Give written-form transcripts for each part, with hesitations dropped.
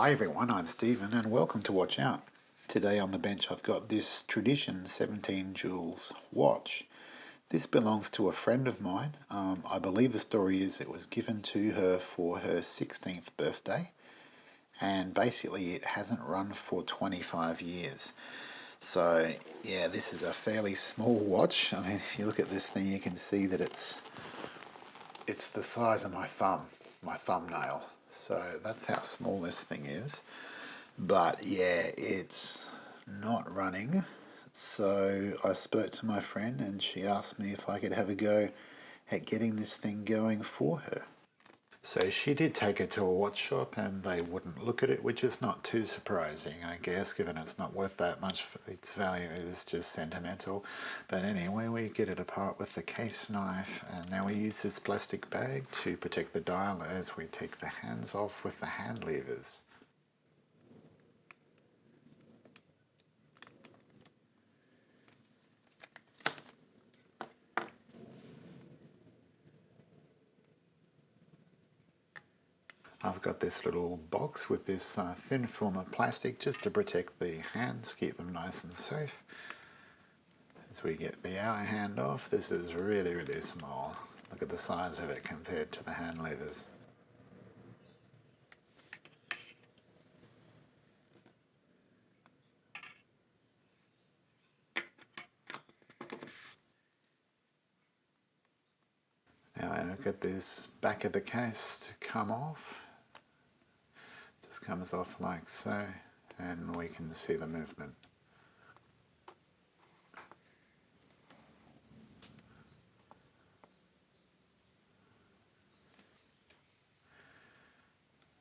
Hi everyone, I'm Stephen and welcome to Watch Out. Today on the bench I've got this Tradition 17 Joules watch. This belongs to a friend of mine. I believe the story is it was given to her for her 16th birthday, and basically it hasn't run for 25 years. So yeah, this is a fairly small watch. I mean, if you look at this thing you can see that it's the size of my thumbnail. So that's how small this thing is. But yeah, it's not running. So I spoke to my friend and she asked me if I could have a go at getting this thing going for her. So she did take it to a watch shop and they wouldn't look at it, which is not too surprising, I guess, given it's not worth that much. Its value is just sentimental. But anyway, we get it apart with the case knife, and now we use this plastic bag to protect the dial as we take the hands off with the hand levers. I've got this little box with this thin film of plastic just to protect the hands, keep them nice and safe. As we get the hour hand off, this is really, really small. Look at the size of it compared to the hand levers. Now I look at this back of the case to come off. Just comes off like so, and we can see the movement.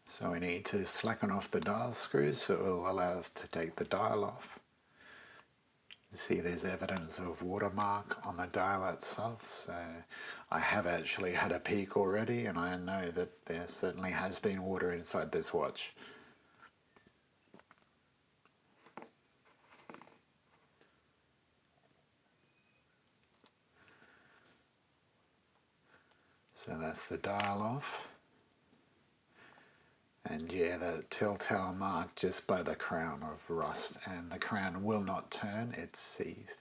So we need to slacken off the dial screws so it will allow us to take the dial off. You see there's evidence of watermark on the dial itself, so I have actually had a peek already and I know that there certainly has been water inside this watch. So that's the dial off. And yeah, the telltale mark just by the crown of rust, and the crown will not turn, it's seized.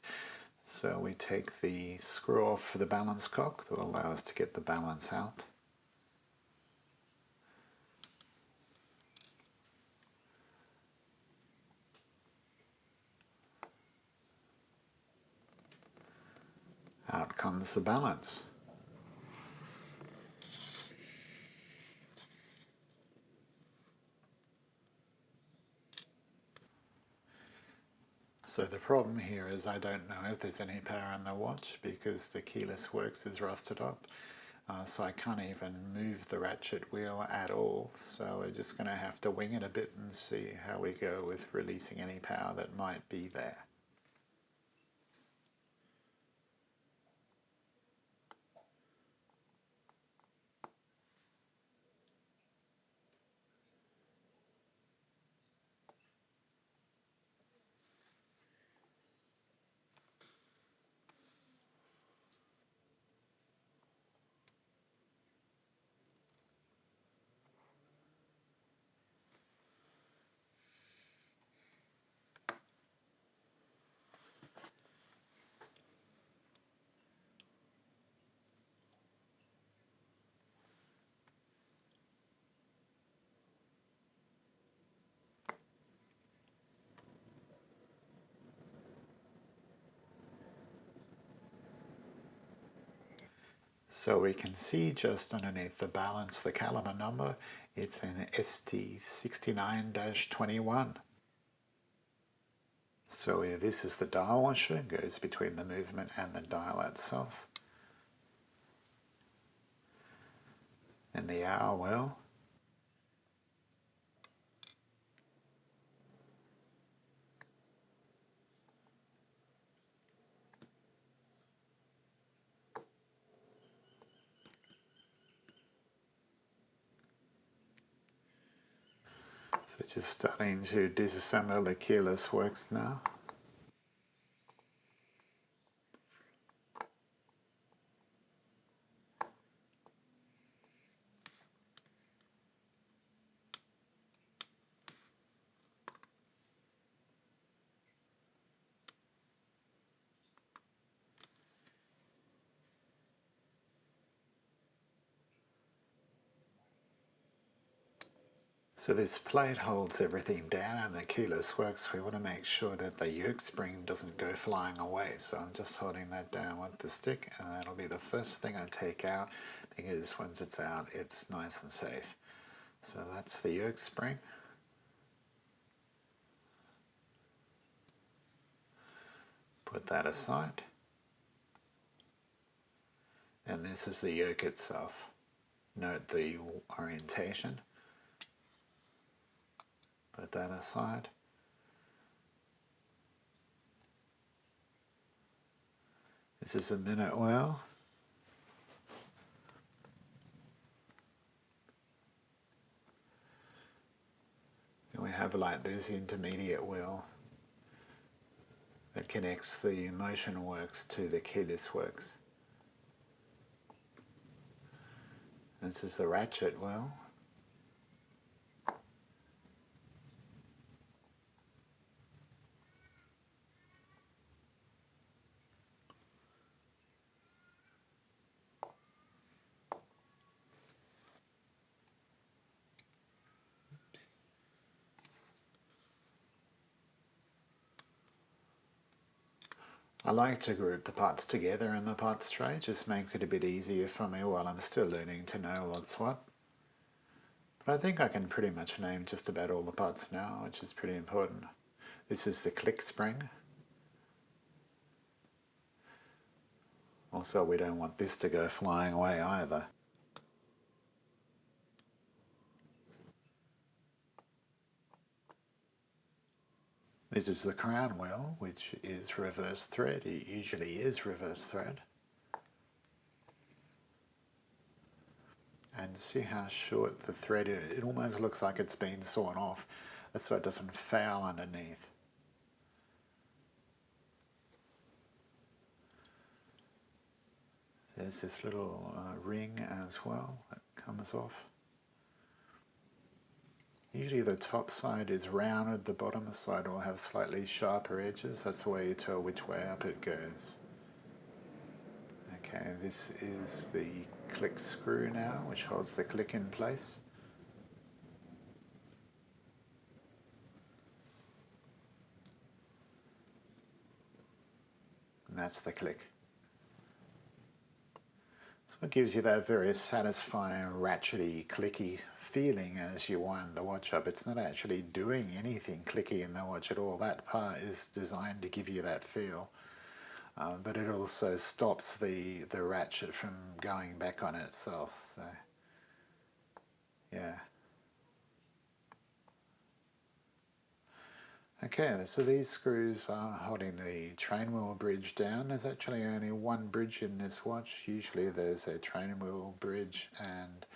So we take the screw off for the balance cock that will allow us to get the balance out. Out comes the balance. So the problem here is I don't know if there's any power in the watch because the keyless works is rusted up. So I can't even move the ratchet wheel at all. So we're just going to have to wing it a bit and see how we go with releasing any power that might be there. So we can see just underneath the balance the caliber number. It's an ST69-21. So this is the dial washer, it goes between the movement and the dial itself. And the hour wheel. So just starting to disassemble the keyless works now. So this plate holds everything down and the keyless works. We want to make sure that the yoke spring doesn't go flying away. So I'm just holding that down with the stick, and that'll be the first thing I take out, because once it's out, it's nice and safe. So that's the yoke spring. Put that aside. And this is the yoke itself. Note the orientation. Put that aside. This is a minute well. And we have like this intermediate wheel that connects the motion works to the keyless works. This is the ratchet wheel. I like to group the parts together in the parts tray, just makes it a bit easier for me while I'm still learning to know what's what. But I think I can pretty much name just about all the parts now, which is pretty important. This is the click spring. Also, we don't want this to go flying away either. This is the crown wheel, which is reverse thread. It usually is reverse thread. And see how short the thread is. It almost looks like it's been sawn off, so it doesn't fail underneath. There's this little ring as well that comes off. Usually the top side is rounded, the bottom side will have slightly sharper edges. That's the way you tell which way up it goes. Okay, this is the click screw now, which holds the click in place. And that's the click. So it gives you that very satisfying, ratchety, clicky feeling as you wind the watch up. It's not actually doing anything clicky in the watch at all. That part is designed to give you that feel. But it also stops the ratchet from going back on itself. So, yeah. Okay, so these screws are holding the train wheel bridge down. There's actually only one bridge in this watch. Usually there's a train wheel bridge and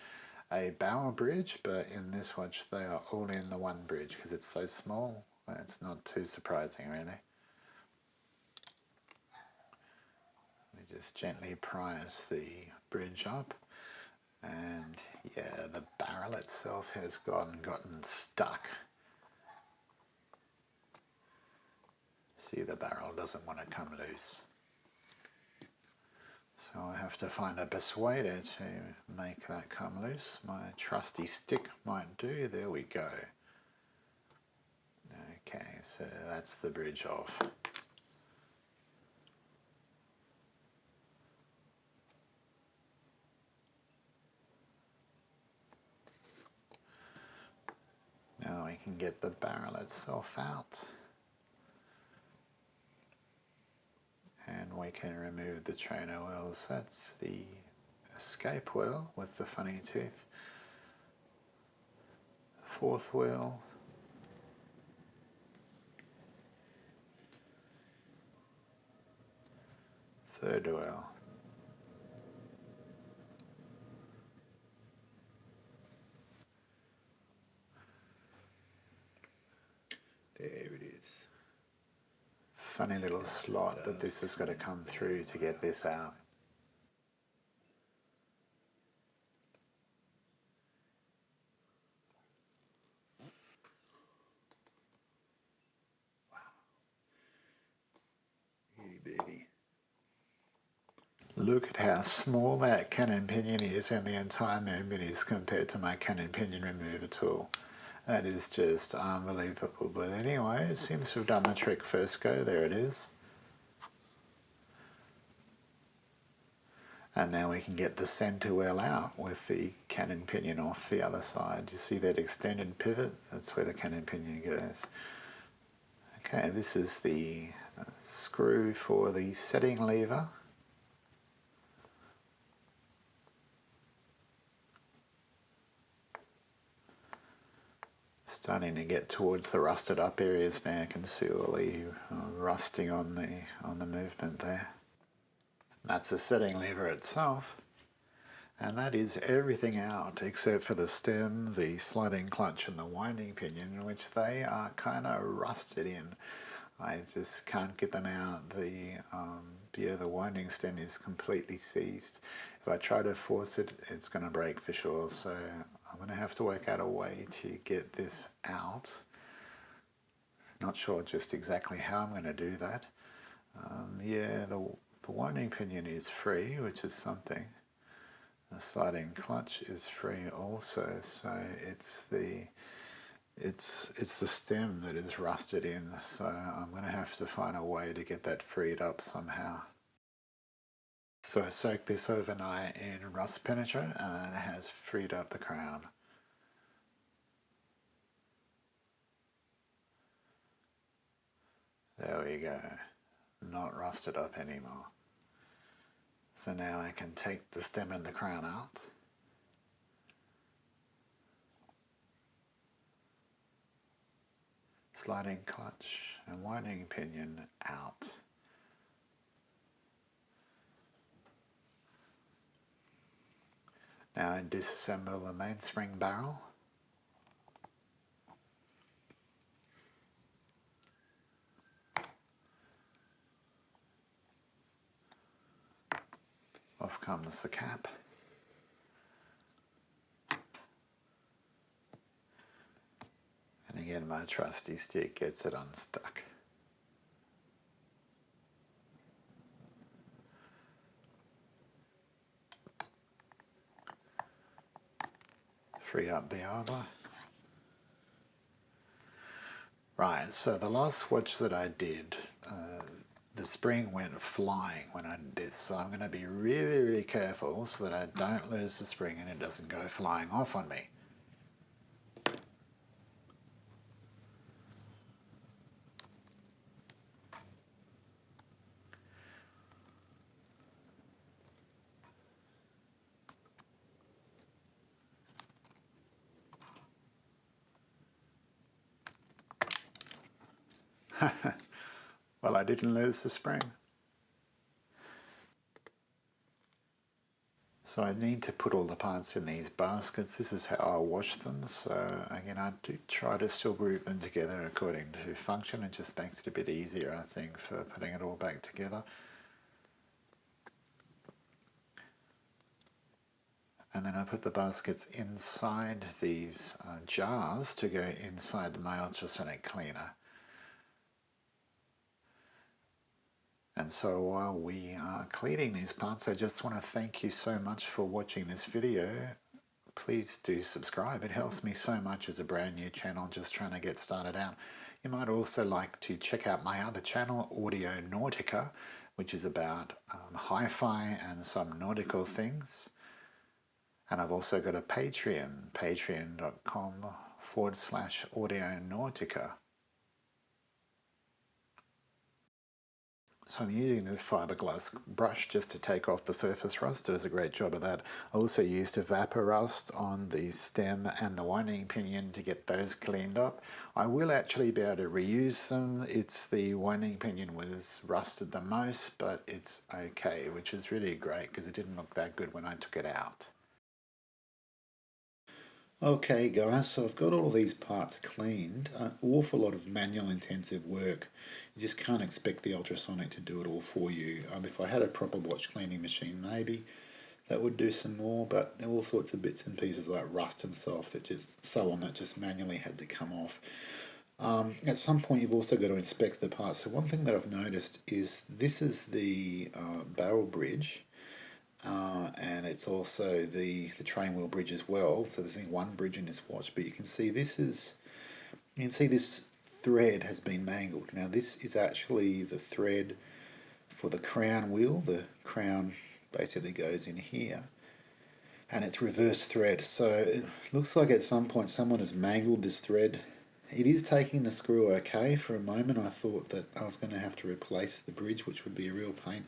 a bower bridge, but in this watch they are all in the one bridge because it's so small. It's not too surprising really. We just gently prise the bridge up, and yeah, the barrel itself has gotten stuck. See, the barrel doesn't want to come loose. So I have to find a persuader to make that come loose. My trusty stick might do. There we go. Okay, so that's the bridge off. Now we can get the barrel itself out. And we can remove the trainer wheels. That's the escape wheel with the funny tooth. Fourth wheel. Third wheel. There it is. Funny little slot that this has got to come through to get this out. Baby. Look at how small that cannon pinion is, and the entire movement is compared to my cannon pinion remover tool. That is just unbelievable. But anyway, it seems to have done the trick first go. There it is. And now we can get the centre well out with the cannon pinion off the other side. You see that extended pivot? That's where the cannon pinion goes. Okay, this is the screw for the setting lever. Starting to get towards the rusted up areas now. I can see all the rusting on the movement there. That's the setting lever itself. And that is everything out except for the stem, the sliding clutch and the winding pinion, which they are kind of rusted in. I just can't get them out. The winding stem is completely seized. If I try to force it, it's going to break for sure. So I'm going to have to work out a way to get this out. Not sure just exactly how I'm going to do that. Yeah, the winding pinion is free, which is something. The sliding clutch is free also, so it's the stem that is rusted in, so I'm going to have to find a way to get that freed up somehow. So I soaked this overnight in rust penetrant and it has freed up the crown. There we go, not rusted up anymore. So now I can take the stem and the crown out. Sliding clutch and winding pinion out. Now I disassemble the mainspring barrel. Off comes the cap. And again, my trusty stick gets it unstuck. Free up the arbor. Right, so the last watch that I did, the spring went flying when I did this, so I'm going to be really, really careful so that I don't lose the spring and it doesn't go flying off on me. Well, I didn't lose the spring. So I need to put all the parts in these baskets. This is how I wash them. So again, I do try to still group them together according to function. It just makes it a bit easier, I think, for putting it all back together. And then I put the baskets inside these jars to go inside my ultrasonic cleaner. And so while we are cleaning these parts, I just want to thank you so much for watching this video. Please do subscribe. It helps me so much as a brand new channel just trying to get started out. You might also like to check out my other channel, Audio Nautica, which is about hi-fi and some nautical things. And I've also got a Patreon, patreon.com/Audio Nautica. So I'm using this fiberglass brush just to take off the surface rust. It does a great job of that. I also used a vapor rust on the stem and the winding pinion to get those cleaned up. I will actually be able to reuse them. It's the winding pinion was rusted the most, but it's okay, which is really great because it didn't look that good when I took it out. Okay guys, so I've got all these parts cleaned. An awful lot of manual intensive work. You just can't expect the ultrasonic to do it all for you. If I had a proper watch cleaning machine, maybe that would do some more, but all sorts of bits and pieces like rust and stuff that just manually had to come off. At some point you've also got to inspect the parts. So one thing that I've noticed is this is the barrel bridge. and it's also the train wheel bridge as well. So there's only one bridge in this watch, but you can see this thread has been mangled. Now this is actually the thread for the crown wheel. The crown basically goes in here, and it's reverse thread. So it looks like at some point someone has mangled this thread. It is taking the screw okay. For a moment I thought that I was going to have to replace the bridge, which would be a real pain.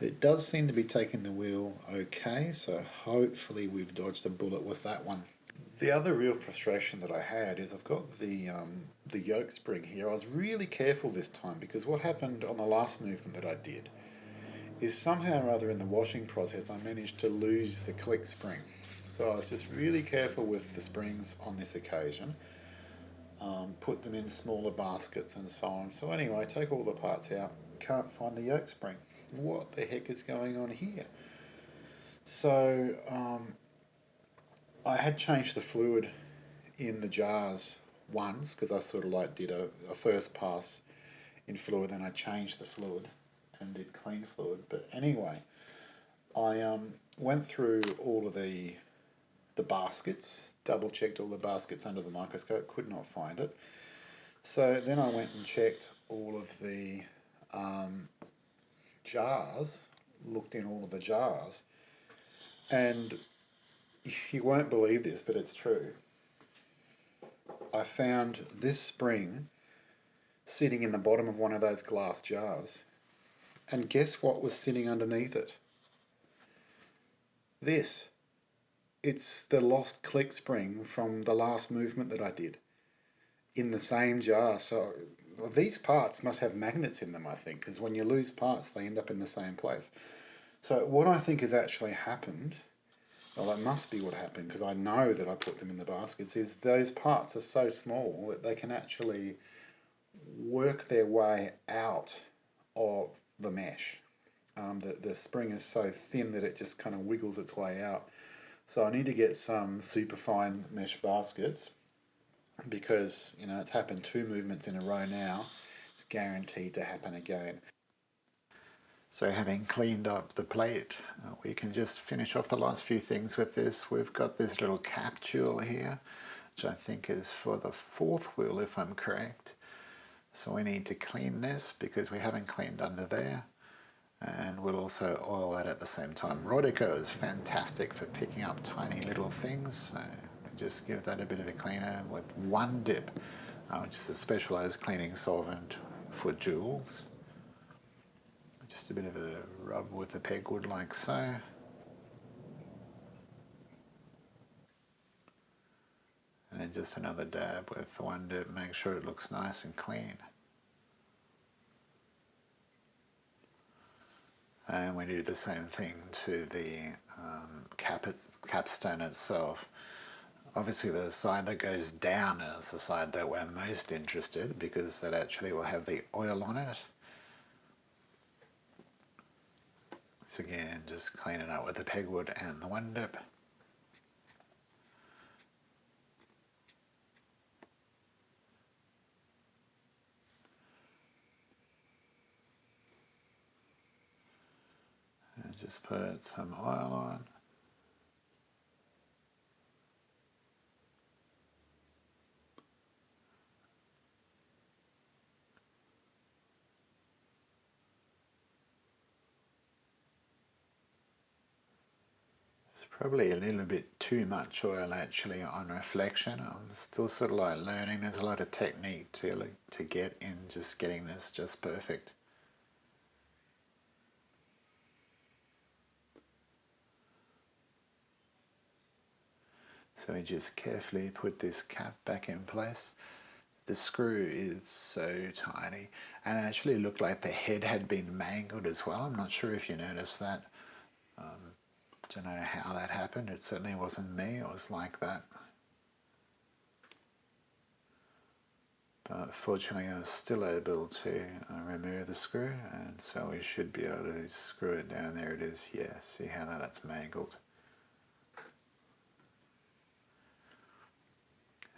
It does seem to be taking the wheel okay, so hopefully we've dodged a bullet with that one. The other real frustration that I had is I've got the yoke spring here. I was really careful this time, because what happened on the last movement that I did is somehow or other in the washing process I managed to lose the click spring. So I was just really careful with the springs on this occasion. Put them in smaller baskets and so on. So anyway, I take all the parts out, can't find the yoke spring. What the heck is going on here? So I had changed the fluid in the jars once, because I sort of like did a first pass in fluid, then I changed the fluid and did clean fluid. But anyway, I went through all of the baskets, double checked all the baskets under the microscope, could not find it. So then I went and checked all of the jars, looked in all of the jars, and you won't believe this, but it's true. I found this spring sitting in the bottom of one of those glass jars, and guess what was sitting underneath it? This. It's the lost click spring from the last movement that I did in the same jar. So these parts must have magnets in them, I think, because when you lose parts they end up in the same place. So what I think has actually happened, well, that must be what happened, because I know that I put them in the baskets, is those parts are so small that they can actually work their way out of the mesh. The spring is so thin that it just kind of wiggles its way out. So I need to get some super fine mesh baskets, because it's happened 2 movements in a row now. It's guaranteed to happen again. So having cleaned up the plate, we can just finish off the last few things with this. We've got this little capsule here, which I think is for the 4th wheel if I'm correct. So we need to clean this because we haven't cleaned under there. And we'll also oil that at the same time. Rodico is fantastic for picking up tiny little things. So just give that a bit of a cleaner with one dip, which is a specialized cleaning solvent for jewels. Just a bit of a rub with the pegwood like so. And then just another dab with one dip, make sure it looks nice and clean. And we do the same thing to the capstone itself. Obviously the side that goes down is the side that we're most interested, because that actually will have the oil on it. So again, just clean it out with the pegwood and the one dip. And just put some oil on. Probably a little bit too much oil actually on reflection. I'm still sort of like learning. There's a lot of technique to get in just getting this just perfect. So we just carefully put this cap back in place. The screw is so tiny, and it actually looked like the head had been mangled as well. I'm not sure if you noticed that. Don't know how that happened. It certainly wasn't me. It was like that. But fortunately I was still able to remove the screw, and so we should be able to screw it down. There it is. Yeah, see how that's mangled.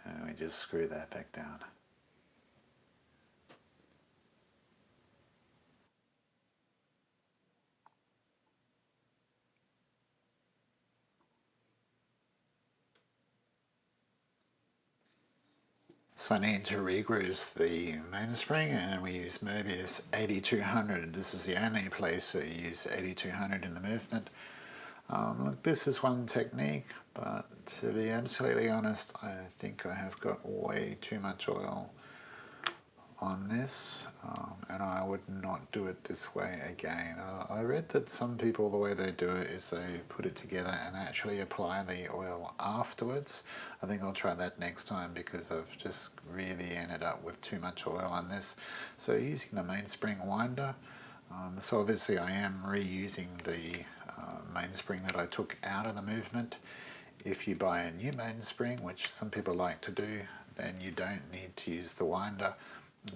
And we just screw that back down. So I need to regrease the mainspring, and we use Mobius 8200. This is the only place that you use 8200 in the movement. Look, this is one technique, but to be absolutely honest, I think I have got way too much oil on this, and I would not do it this way again. I read that some people, the way they do it is they put it together and actually apply the oil afterwards. I think I'll try that next time because I've just really ended up with too much oil on this. So using the mainspring winder, so obviously I am reusing the mainspring that I took out of the movement. If you buy a new mainspring, which some people like to do, then you don't need to use the winder.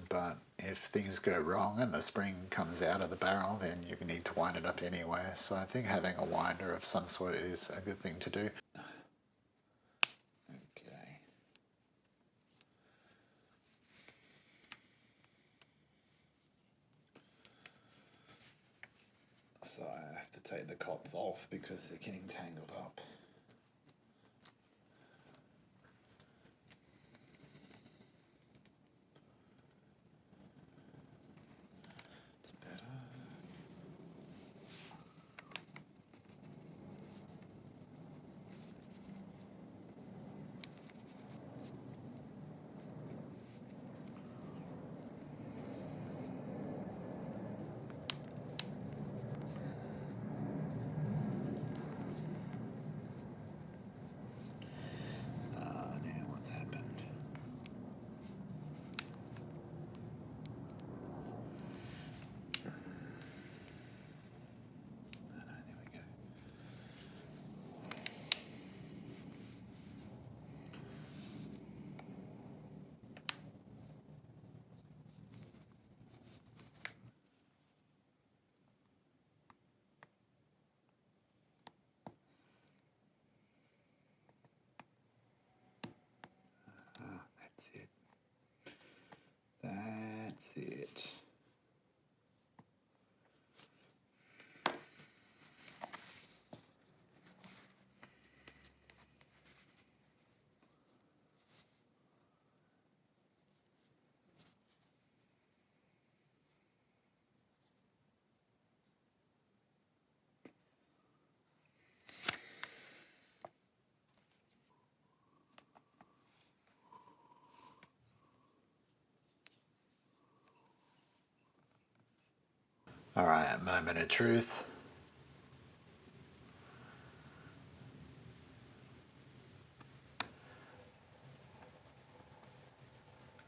But if things go wrong and the spring comes out of the barrel, then you need to wind it up anyway. So I think having a winder of some sort is a good thing to do. Okay. So I have to take the cops off because they're getting tangled up. That's it. That's it. All right, moment of truth.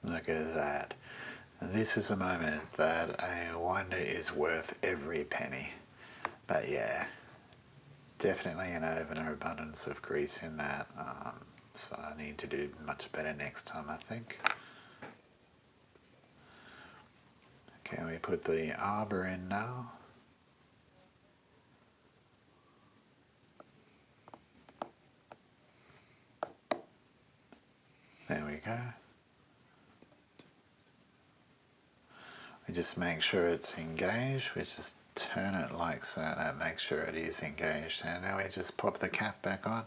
Look at that. This is a moment that I wonder is worth every penny. But yeah, definitely an overabundance of grease in that. So I need to do much better next time, I think. Okay, we put the arbor in now. There we go. We just make sure it's engaged. We just turn it like so. That makes sure it is engaged. And now we just pop the cap back on.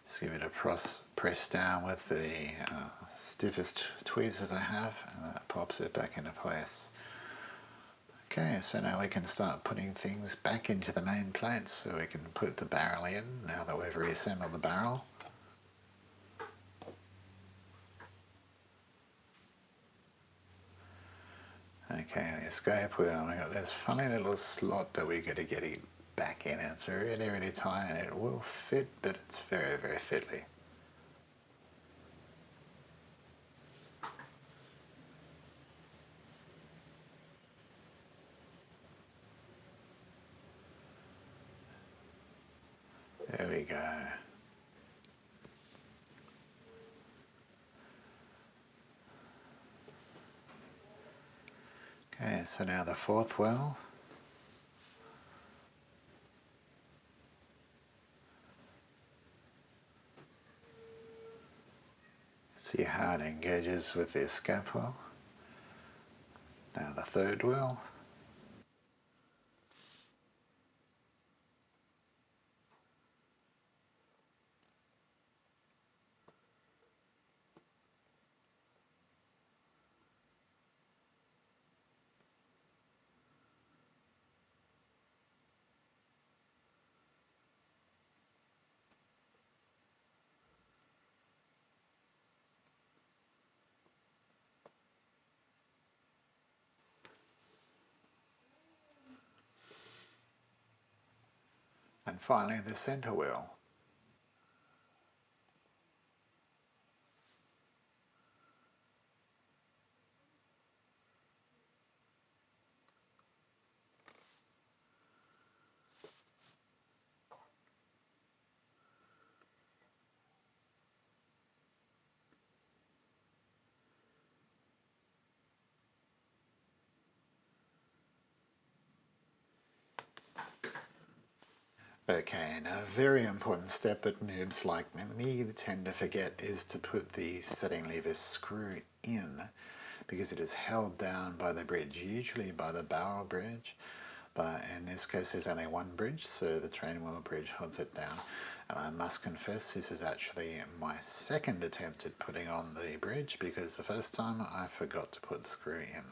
Just give it a press down with the stiffest tweezers I have, and that pops it back into place. Okay, so now we can start putting things back into the main plate, so we can put the barrel in now that we've reassembled the barrel. Okay, the escape wheel, we got this funny little slot that we got to get it back in. It's really, really tight and it will fit, but it's very, very fiddly. There we go. Okay, so now the fourth well. See how it engages with the escape well. Now the third well. And finally the centre wheel. Okay, now a very important step that noobs like me tend to forget is to put the setting lever screw in, because it is held down by the bridge, usually by the barrel bridge, but in this case there's only one bridge, so the train wheel bridge holds it down. And I must confess this is actually my second attempt at putting on the bridge, because the first time I forgot to put the screw in.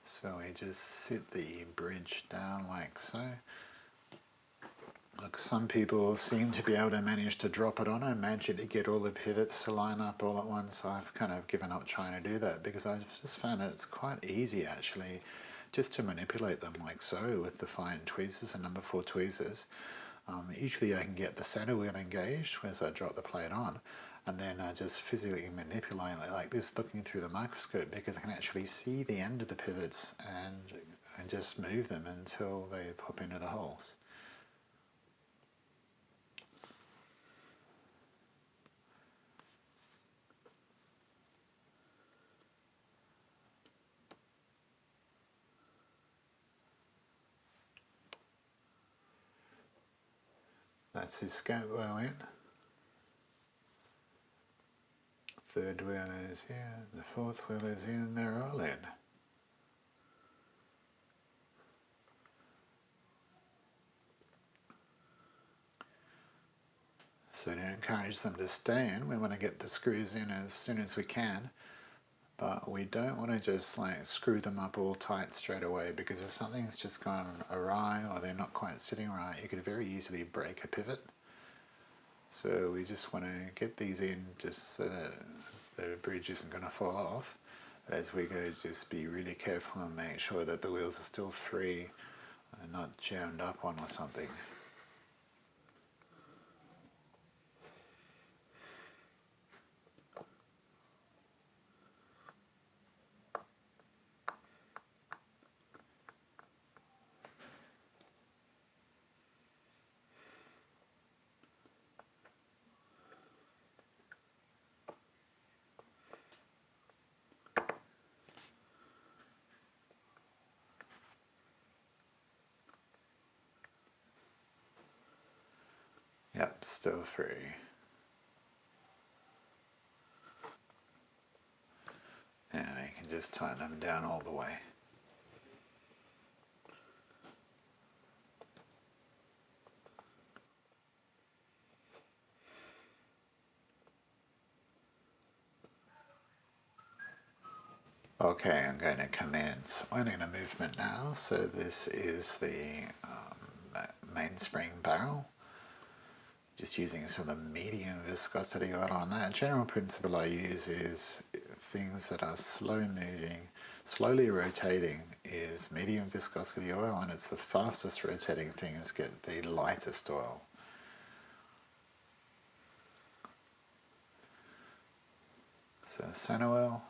So we just sit the bridge down like so. Look, some people seem to be able to manage to drop it on and magically get all the pivots to line up all at once. I've kind of given up trying to do that, because I've just found that it's quite easy actually just to manipulate them like so with the fine tweezers and number 4 tweezers. Usually I can get the center wheel engaged as I drop the plate on, and then I just physically manipulate it like this, looking through the microscope, because I can actually see the end of the pivots and just move them until they pop into the holes. That's his scope wheel in. Third wheel is in, the fourth wheel is in, they're all in. So to encourage them to stay in, we want to get the screws in as soon as we can, but we don't want to just like screw them up all tight straight away, because if something's just gone awry or they're not quite sitting right, you could very easily break a pivot. So we just want to get these in just so that the bridge isn't going to fall off. But as we go, just be really careful and make sure that the wheels are still free and not jammed up on or something. Yep, still free. Now you can just tighten them down all the way. Okay, I'm going to commence oiling a movement now. So this is the mainspring barrel. Just using some of the medium viscosity oil on that. General principle I use is things that are slow moving, slowly rotating is medium viscosity oil, and it's the fastest rotating things get the lightest oil. So center oil.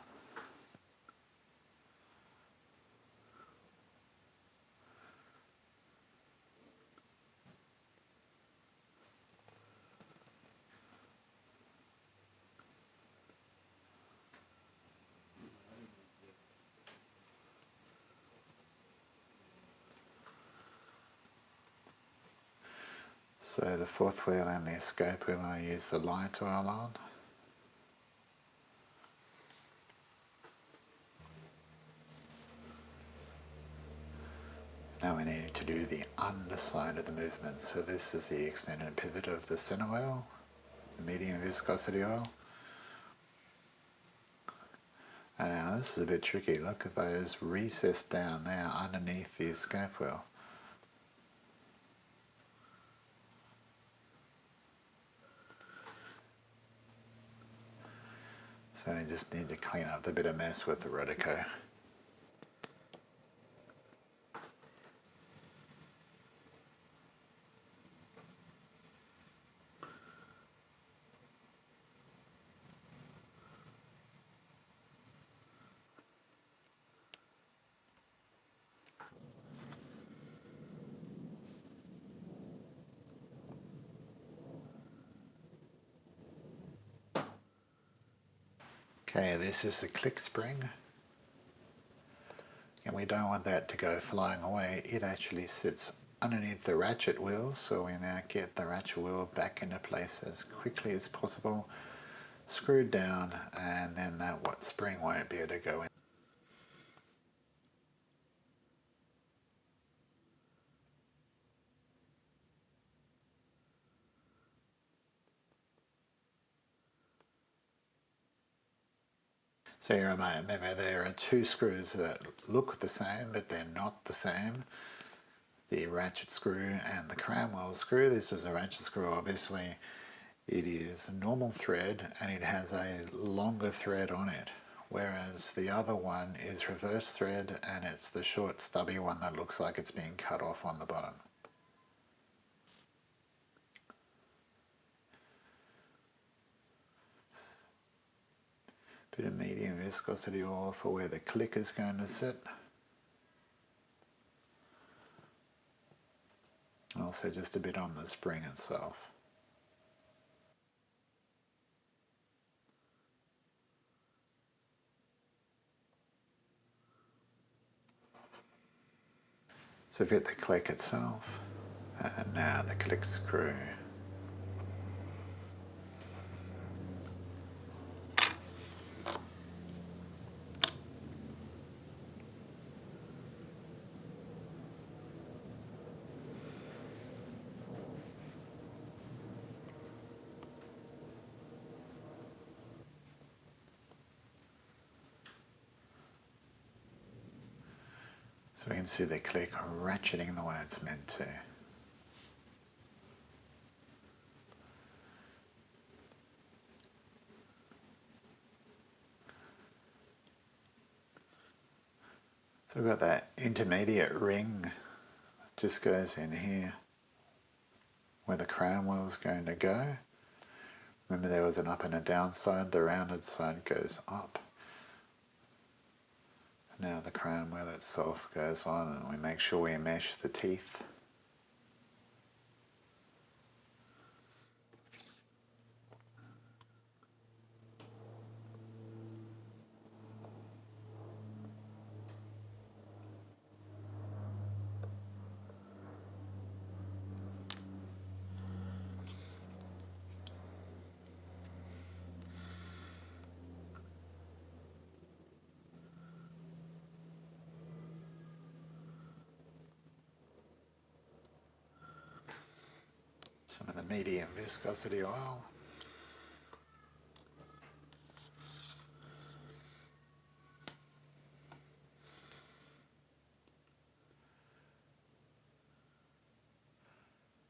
So the fourth wheel and the escape wheel I use the light oil on. Now we need to do the underside of the movement. So this is the extended pivot of the center wheel, the medium viscosity oil. And now this is a bit tricky. Look at those recessed down there underneath the escape wheel. So I just need to clean up the bit of mess with the Rodico. Okay, this is the click spring, and we don't want that to go flying away. It actually sits underneath the ratchet wheel, so we now get the ratchet wheel back into place as quickly as possible, screwed down, and then that spring won't be able to go in. So you remember there are two screws that look the same, but they're not the same. The ratchet screw and the cramwell screw. This is a ratchet screw, obviously. It is a normal thread and it has a longer thread on it, whereas the other one is reverse thread and it's the short stubby one that looks like it's being cut off on the bottom. Bit of medium viscosity oil for where the click is going to sit. Also just a bit on the spring itself. So fit the click itself, and now the click screw. So we can see the click ratcheting the way it's meant to. So we've got that intermediate ring, just goes in here where the crown wheel is going to go. Remember there was an up and a down side, the rounded side goes up. Now the crown wheel itself goes on and we make sure we mesh the teeth. Some of the medium viscosity oil.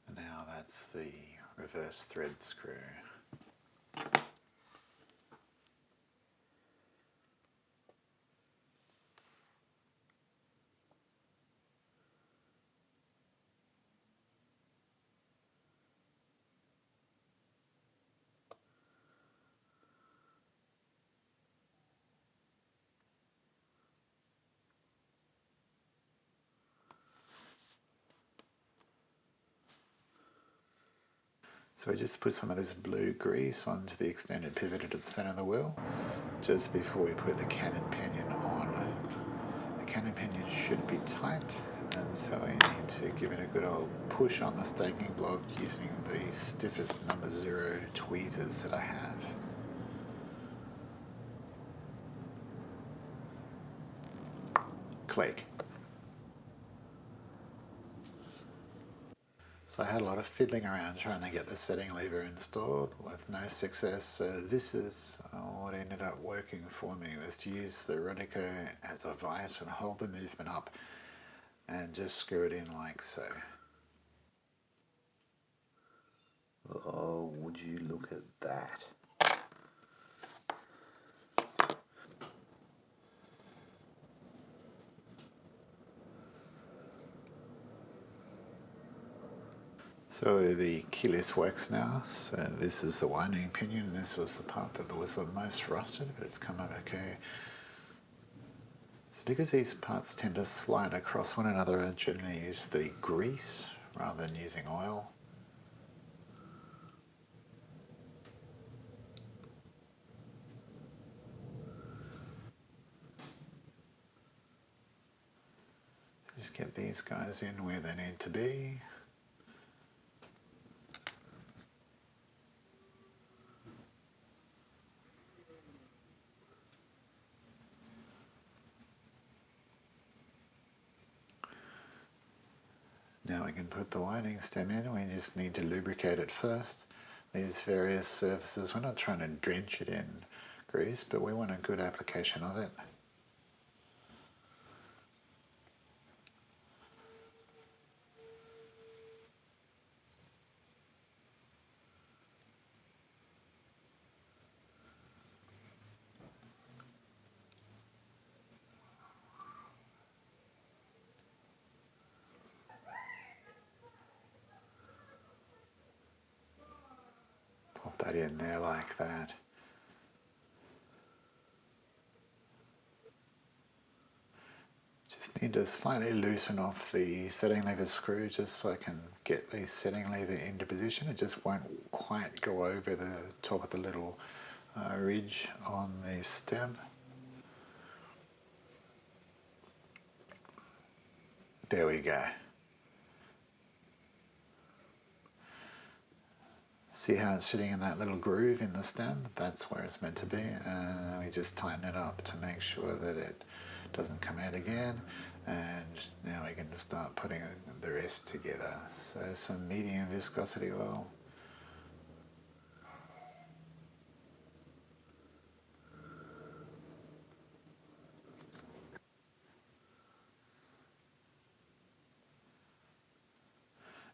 And now that's the reverse thread screw. So we just put some of this blue grease onto the extended pivot at the centre of the wheel just before we put the cannon pinion on. The cannon pinion should be tight, and so we need to give it a good old push on the staking block using the stiffest number 0 tweezers that I have. Click. So I had a lot of fiddling around trying to get the setting lever installed with no success. So this is what ended up working for me, was to use the Rodico as a vise and hold the movement up and just screw it in like so. Oh, would you look at that? So the keyless works now. So this is the winding pinion. This was the part that was the most rusted, but it's come out okay. So because these parts tend to slide across one another, I generally use the grease rather than using oil. just get these guys in where they need to be. Now we can put the winding stem in. We just need to lubricate it first. These various surfaces, we're not trying to drench it in grease, but we want a good application of it. Pop that in there like that. Just need to slightly loosen off the setting lever screw just so I can get the setting lever into position. It just won't quite go over the top of the little ridge on the stem. There we go. See how it's sitting in that little groove in the stem? That's where it's meant to be. We just tighten it up to make sure that it doesn't come out again. And now we can just start putting the rest together. So some medium viscosity oil.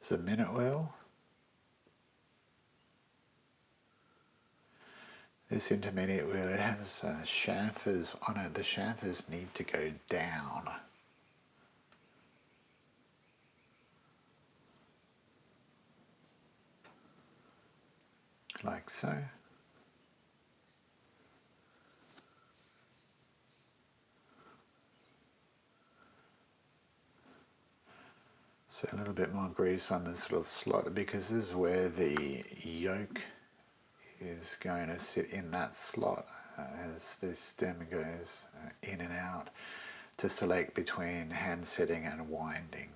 Some minute oil. This intermediate oil, it has chamfers on it. The chamfers need to go down. Like so. So a little bit more grease on this little slot because this is where the yolk is going to sit in that slot as this stem goes in and out to select between hand setting and winding.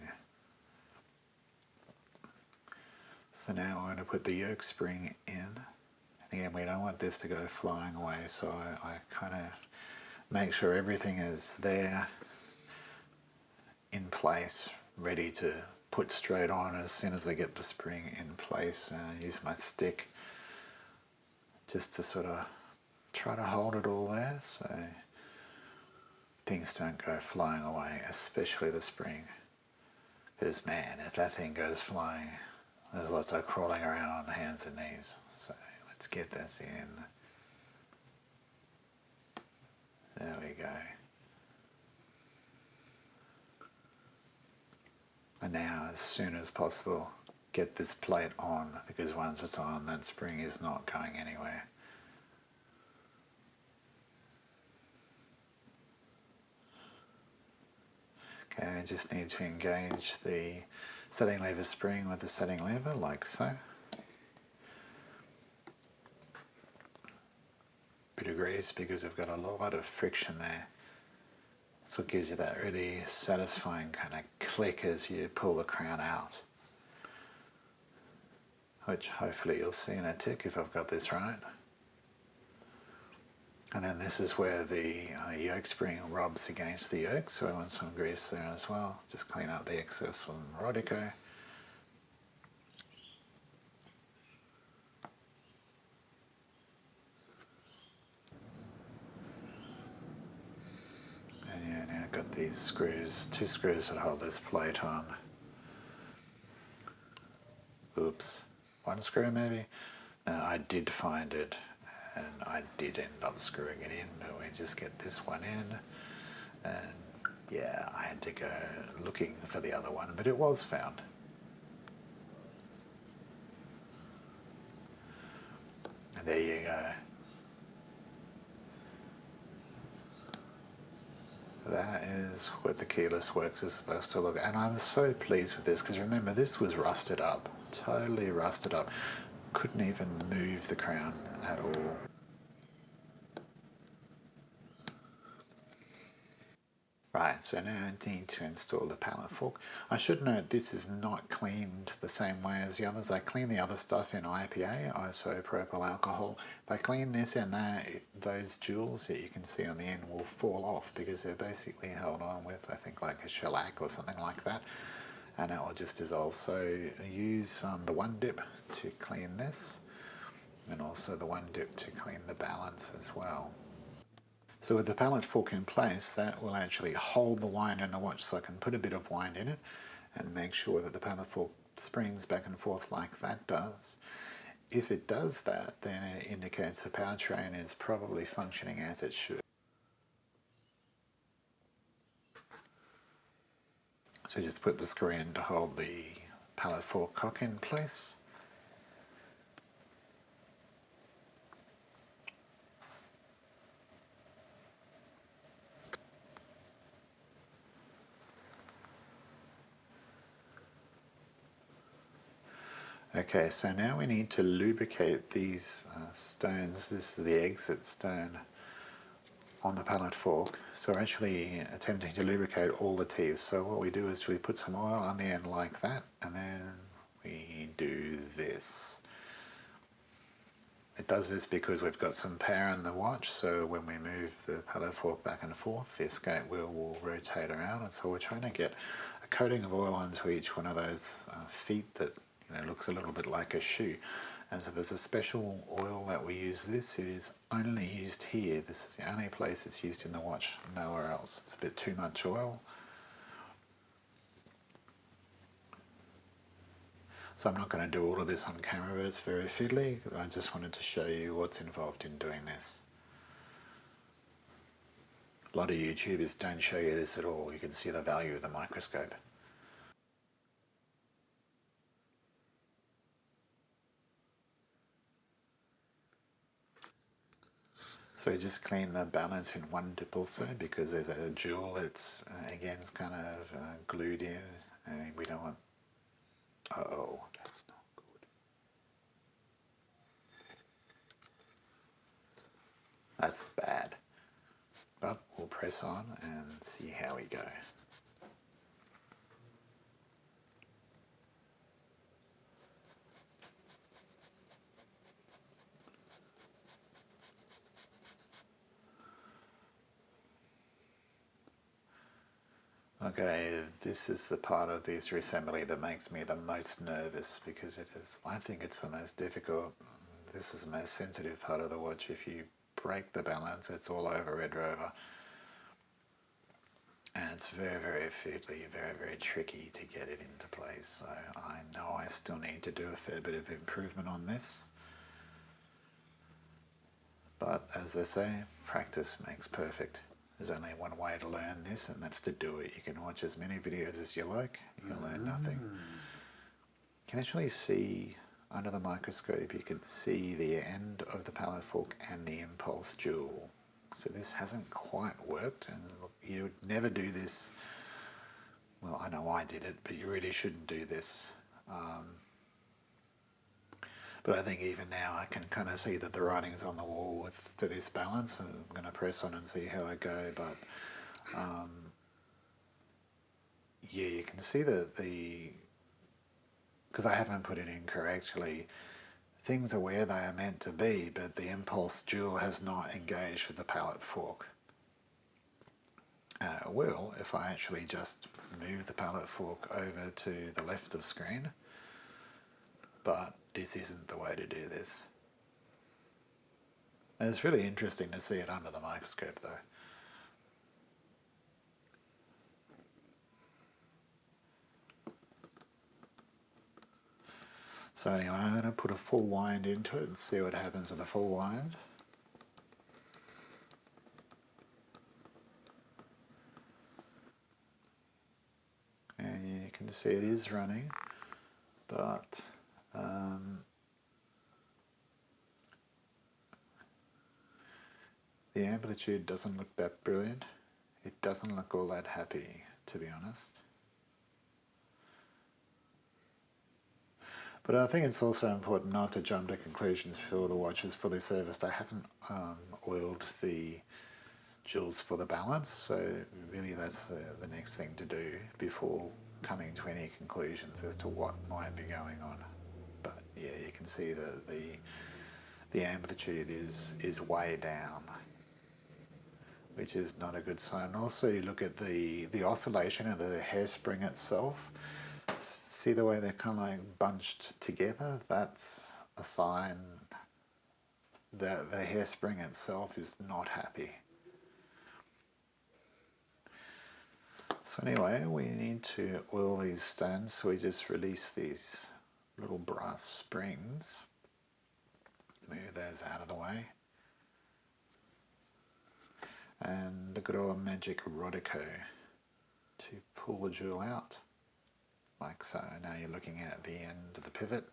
So now we're going to put the yoke spring in. Again, we don't want this to go flying away, so I kind of make sure everything is there in place, ready to put straight on as soon as I get the spring in place. And use my stick just to sort of try to hold it all there so things don't go flying away, especially the spring. Because man, if that thing goes flying, there's lots of crawling around on hands and knees. So let's get this in. There we go. And now, as soon as possible, get this plate on, because once it's on, that spring is not going anywhere. Okay, I just need to engage the setting lever spring with the setting lever, like so. Bit of grease because I've got a lot of friction there. That's what gives you that really satisfying kind of click as you pull the crown out. Which hopefully you'll see in a tick if I've got this right. And then this is where the yoke spring rubs against the yoke, so I want some grease there as well. Just clean up the excess from Rodico. And yeah, now I've got these screws, 2 screws that hold this plate on. Oops, 1 screw maybe? No, I did find it. And I did end up screwing it in, but we just get this one in. And yeah, I had to go looking for the other one, but it was found. And there you go. That is what the keyless works is supposed to look. And I'm so pleased with this, because remember, this was rusted up, totally rusted up. Couldn't even move the crown at all. Right, so now I need to install the pallet fork. I should note this is not cleaned the same way as the others. I clean the other stuff in IPA, isopropyl alcohol. If I clean this in there, those jewels that you can see on the end will fall off because they're basically held on with, I think, like a shellac or something like that. And it will just dissolve. So use the one dip to clean this, and also the one dip to clean the balance as well. So with the pallet fork in place, that will actually hold the wind in the watch, so I can put a bit of wind in it and make sure that the pallet fork springs back and forth like that does. If it does that, then it indicates the powertrain is probably functioning as it should. So just put the screw in to hold the pallet fork cock in place. Okay, so now we need to lubricate these stones. This is the exit stone on the pallet fork. So we're actually attempting to lubricate all the teeth. So what we do is we put some oil on the end like that, and then we do this. It does this because we've got some power in the watch, so when we move the pallet fork back and forth, the escape wheel will rotate around, and so we're trying to get a coating of oil onto each one of those feet that looks a little bit like a shoe. And so there's a special oil that we use this. It is only used here. This is the only place it's used in the watch, nowhere else. It's a bit too much oil. So I'm not going to do all of this on camera, but it's very fiddly. I just wanted to show you what's involved in doing this. A lot of YouTubers don't show you this at all. You can see the value of the microscope. So just clean the balance in one dip also, because there's a jewel that's again kind of glued in, and we don't want. Uh-oh, that's not good. That's bad. But we'll press on and see how we go. Okay, this is the part of this reassembly that makes me the most nervous, because I think it's the most difficult. This is the most sensitive part of the watch. If you break the balance, it's all over Red Rover. And it's very, very fiddly, very, very tricky to get it into place. So I know I still need to do a fair bit of improvement on this. But as they say, practice makes perfect. There's only one way to learn this, and that's to do it. You can watch as many videos as you like, you'll learn nothing. You can actually see under the microscope, you can see the end of the pallet fork and the impulse jewel. So this hasn't quite worked, and you would never do this. Well, I know I did it, but you really shouldn't do this. But I think even now I can kind of see that the writing's on the wall for this balance. I'm going to press on and see how I go. But yeah, you can see that because I haven't put it in correctly, things are where they are meant to be, but the impulse jewel has not engaged with the pallet fork. And it will if I actually just move the pallet fork over to the left of screen. But this isn't the way to do this. And it's really interesting to see it under the microscope though. So anyway, I'm going to put a full wind into it and see what happens with the full wind. And you can see it is running, but the amplitude doesn't look that brilliant. It doesn't look all that happy, to be honest. But I think it's also important not to jump to conclusions before the watch is fully serviced. I haven't oiled the jewels for the balance. So really that's the next thing to do before coming to any conclusions as to what might be going on. But yeah, you can see that the amplitude is way down, which is not a good sign. Also, you look at the oscillation of the hairspring itself. See the way they're kind of like bunched together? That's a sign that the hairspring itself is not happy. So anyway, we need to oil these stones, so we just release these little brass springs. Move those out of the way. And the good old magic Rodico to pull the jewel out, like so. Now you're looking at the end of the pivot.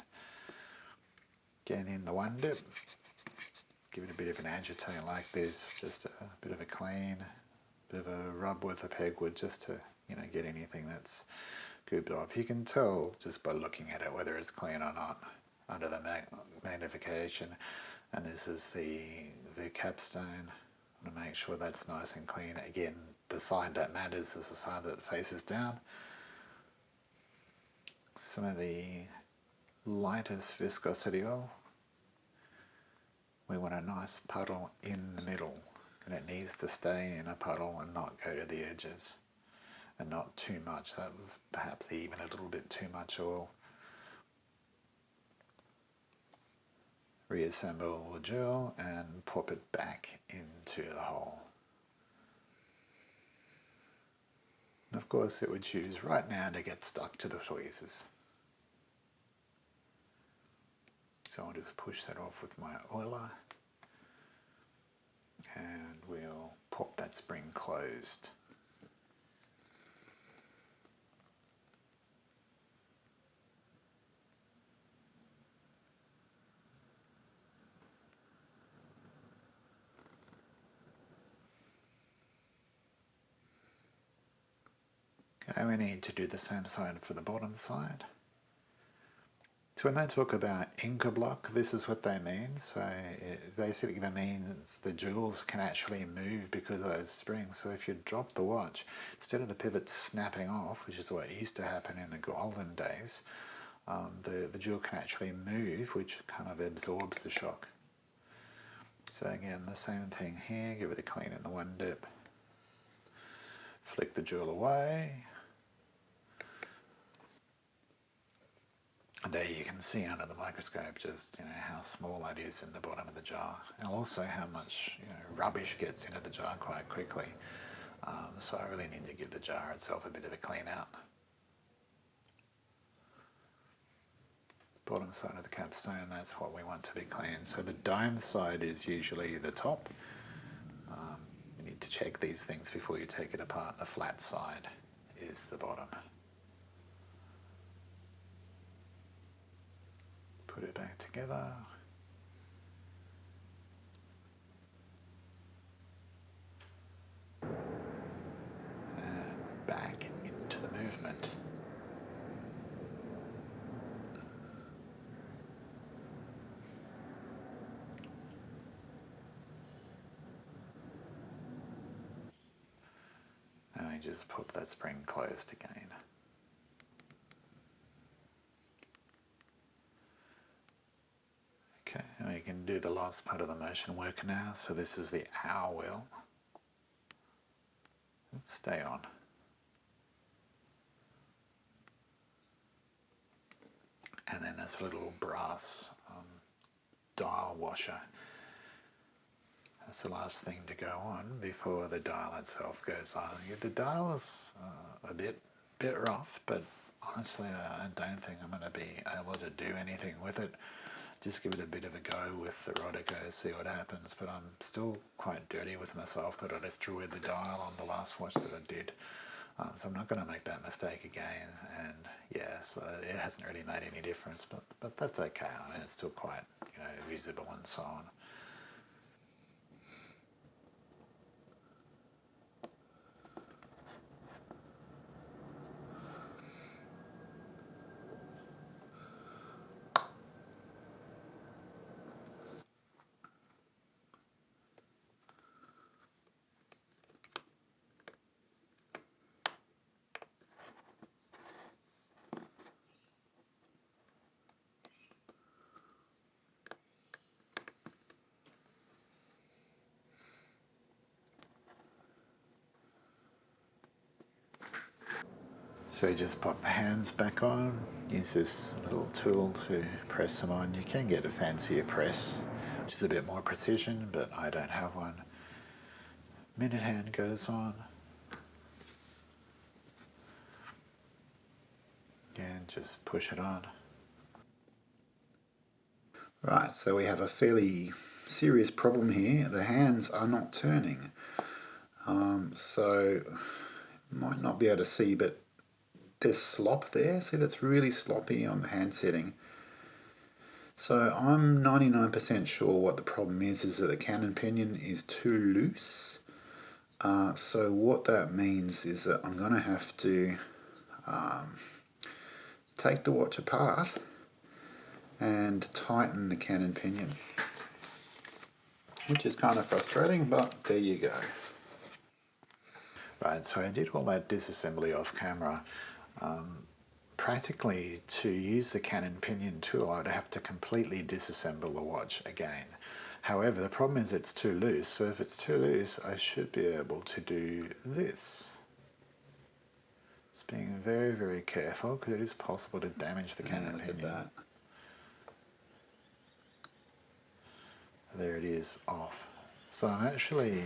Get in the one dip. Give it a bit of an agitate like this, just a bit of a clean, bit of a rub with a pegwood just to, get anything that's gooped off. You can tell just by looking at it whether it's clean or not under the magnification. And this is the capstone. To make sure that's nice and clean. Again, the side that matters is the side that faces down. Some of the lightest viscosity oil. We want a nice puddle in the middle, and it needs to stay in a puddle and not go to the edges, and not too much. That was perhaps even a little bit too much oil. Reassemble the jewel and pop it back into the hole. And of course it would choose right now to get stuck to the tweezers. So I'll just push that off with my oiler and we'll pop that spring closed. Okay, we need to do the same side for the bottom side. So when they talk about Inca block, this is what they mean. So basically that means the jewels can actually move because of those springs. So if you drop the watch, instead of the pivot snapping off, which is what used to happen in the golden days, the jewel can actually move, which kind of absorbs the shock. So again, the same thing here, give it a clean in the one dip. Flick the jewel away. And there you can see under the microscope just how small that is in the bottom of the jar, and also how much rubbish gets into the jar quite quickly. So I really need to give the jar itself a bit of a clean out. Bottom side of the capstone, that's what we want to be clean. So the dome side is usually the top. You need to check these things before you take it apart. The flat side is the bottom. Put it back together. And back into the movement. And we just put that spring closed again. Okay, and we can do the last part of the motion work now. So this is the hour wheel. Stay on. And then this little brass dial washer. That's the last thing to go on before the dial itself goes on. The dial is a bit rough, but honestly I don't think I'm going to be able to do anything with it. Just give it a bit of a go with the Rodico, see what happens, but I'm still quite dirty with myself that I destroyed the dial on the last watch that I did. So I'm not going to make that mistake again, and yeah, so it hasn't really made any difference, but that's okay. I mean, it's still quite visible and so on. So you just pop the hands back on, use this little tool to press them on. You can get a fancier press, which is a bit more precision, but I don't have one. Minute hand goes on. And just push it on. Right, so we have a fairly serious problem here. The hands are not turning. So you might not be able to see, but there's slop there. See, that's really sloppy on the hand setting. So I'm 99% sure what the problem is that the cannon pinion is too loose. So what that means is that I'm going to have to take the watch apart and tighten the cannon pinion, which is kind of frustrating, but there you go. Right, so I did all that disassembly off camera. Practically, to use the cannon pinion tool, I'd have to completely disassemble the watch again. However, the problem is it's too loose, so if it's too loose, I should be able to do this. Just being very, very careful, because it is possible to damage the cannon pinion. Look at that. There it is, off. So I'm actually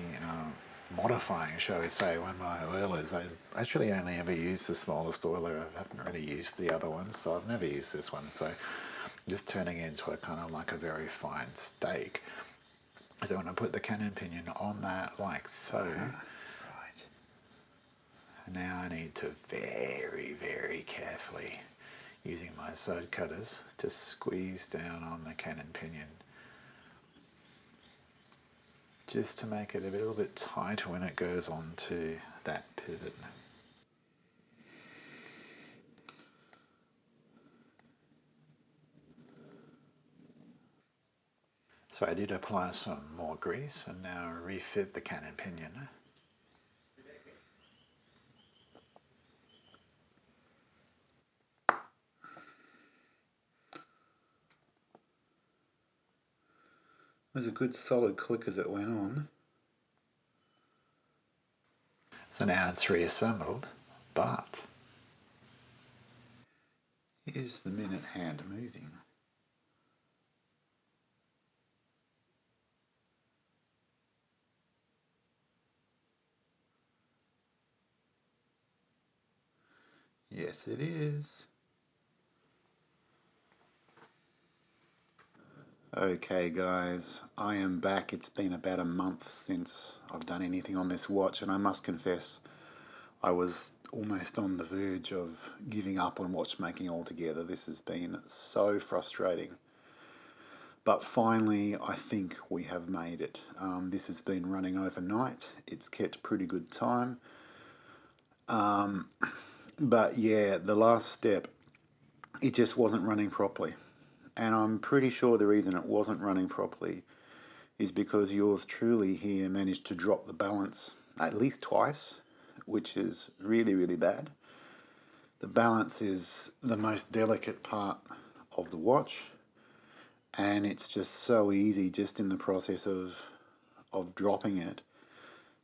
modifying, shall we say, one of my oilers. I actually only ever used the smallest oiler. I haven't really used the other ones, so I've never used this one. So I'm just turning it into a kind of like a very fine steak. So when I put the cannon pinion on that, like so, right. Now I need to very, very carefully, using my side cutters, to squeeze down on the cannon pinion, just to make it a little bit tighter when it goes onto that pivot. So I did apply some more grease and now refit the cannon pinion. It was a good solid click as it went on. So now it's reassembled, but is the minute hand moving? Yes, it is. Okay guys, I am back. It's been about a month since I've done anything on this watch, and I must confess I was almost on the verge of giving up on watchmaking altogether. This has been so frustrating. But finally, I think we have made it. This has been running overnight. It's kept pretty good time. But yeah, the last step, it just wasn't running properly. And I'm pretty sure the reason it wasn't running properly is because yours truly here managed to drop the balance at least twice, which is really, really bad. The balance is the most delicate part of the watch, and it's just so easy just in the process of dropping it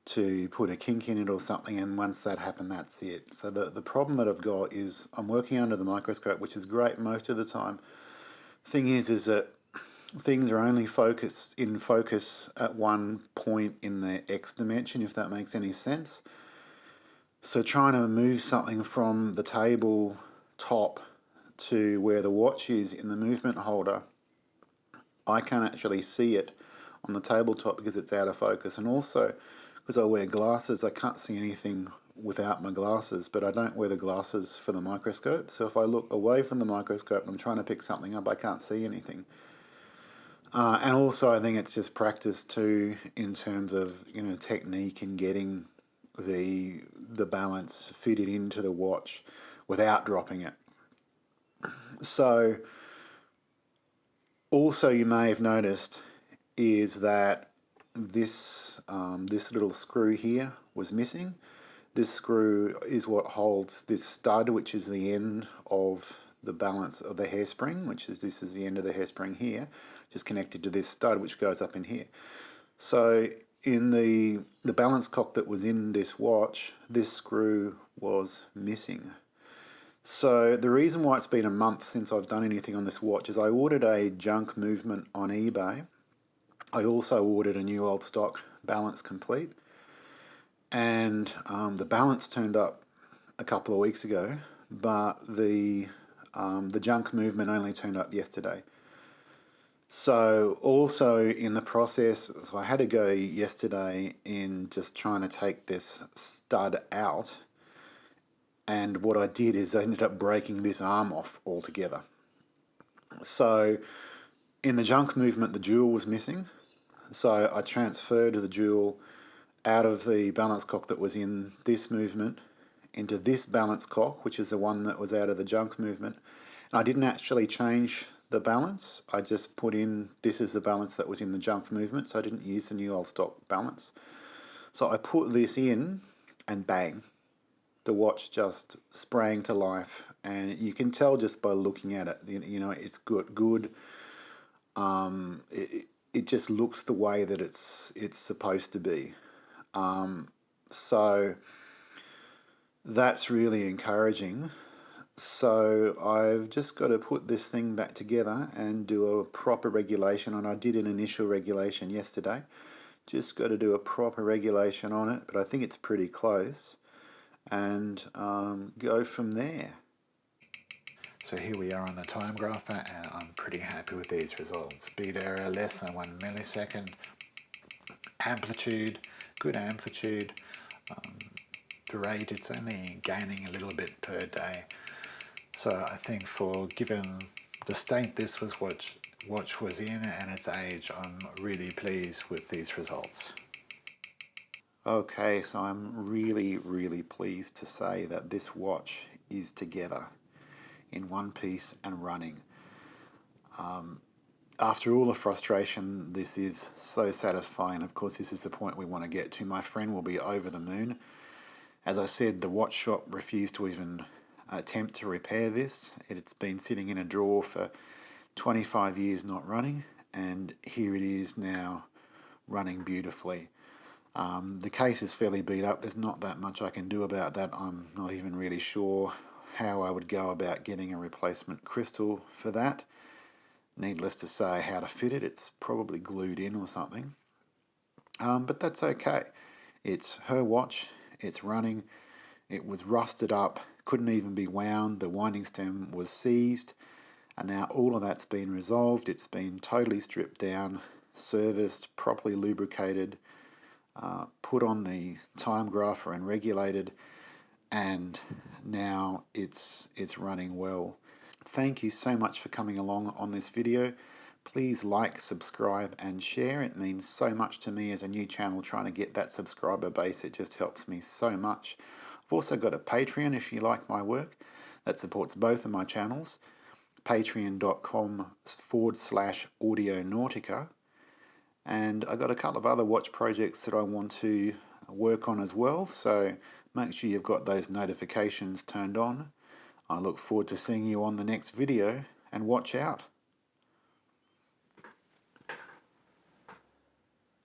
to put a kink in it or something, and once that happened, that's it. So the problem that I've got is I'm working under the microscope, which is great most of the time. Thing is that things are only in focus at one point in the X dimension, if that makes any sense. So trying to move something from the table top to where the watch is in the movement holder, I can't actually see it on the tabletop because it's out of focus. And also, because I wear glasses, I can't see anything without my glasses, but I don't wear the glasses for the microscope. So if I look away from the microscope and I'm trying to pick something up, I can't see anything. And also I think it's just practice too, in terms of, you know, technique and getting the balance fitted into the watch without dropping it. So also you may have noticed is that this little screw here was missing. This screw is what holds this stud, which is the end of the balance of the hairspring, this is the end of the hairspring here, just connected to this stud which goes up in here. So in the balance cock that was in this watch, this screw was missing. So the reason why it's been a month since I've done anything on this watch is I ordered a junk movement on eBay. I also ordered a new old stock balance complete, and the balance turned up a couple of weeks ago, but the junk movement only turned up yesterday. So also in the process, so I had to go yesterday in just trying to take this stud out, and what I did is I ended up breaking this arm off altogether. So in the junk movement, the jewel was missing, so I transferred the jewel out of the balance cock that was in this movement into this balance cock, which is the one that was out of the junk movement. And I didn't actually change the balance. I just put in, this is the balance that was in the junk movement, so I didn't use the new old stock balance. So I put this in, and bang, the watch just sprang to life, and you can tell just by looking at it. You know, it's good. It just looks the way that it's supposed to be. So that's really encouraging. So I've just got to put this thing back together and do a proper regulation, and I did an initial regulation yesterday. Just got to do a proper regulation on it, but I think it's pretty close, and go from there. So here we are on the time grapher, and I'm pretty happy with these results. Speed error less than 1 millisecond. Amplitude, good amplitude. The rate, it's only gaining a little bit per day. So I think for given the state this watch was in and its age, I'm really pleased with these results. Okay, so I'm really pleased to say that this watch is together in one piece and running. After all the frustration, this is so satisfying. Of course, this is the point we want to get to. My friend will be over the moon. As I said, the watch shop refused to even attempt to repair this. It's been sitting in a drawer for 25 years not running, and here it is now running beautifully. The case is fairly beat up. There's not that much I can do about that. I'm not even really sure how I would go about getting a replacement crystal for that. Needless to say how to fit it. It's probably glued in or something. But that's okay. It's her watch. It's running. It was rusted up. Couldn't even be wound. The winding stem was seized. And now all of that's been resolved. It's been totally stripped down, serviced, properly lubricated, put on the time grapher and regulated, and now it's running well. Thank you so much for coming along on this video. Please like, subscribe and share. It means so much to me as a new channel trying to get that subscriber base. It just helps me so much. I've also got a Patreon if you like my work that supports both of my channels. Patreon.com/Audionautica. And I got a couple of other watch projects that I want to work on as well, so make sure you've got those notifications turned on. I look forward to seeing you on the next video, and watch out.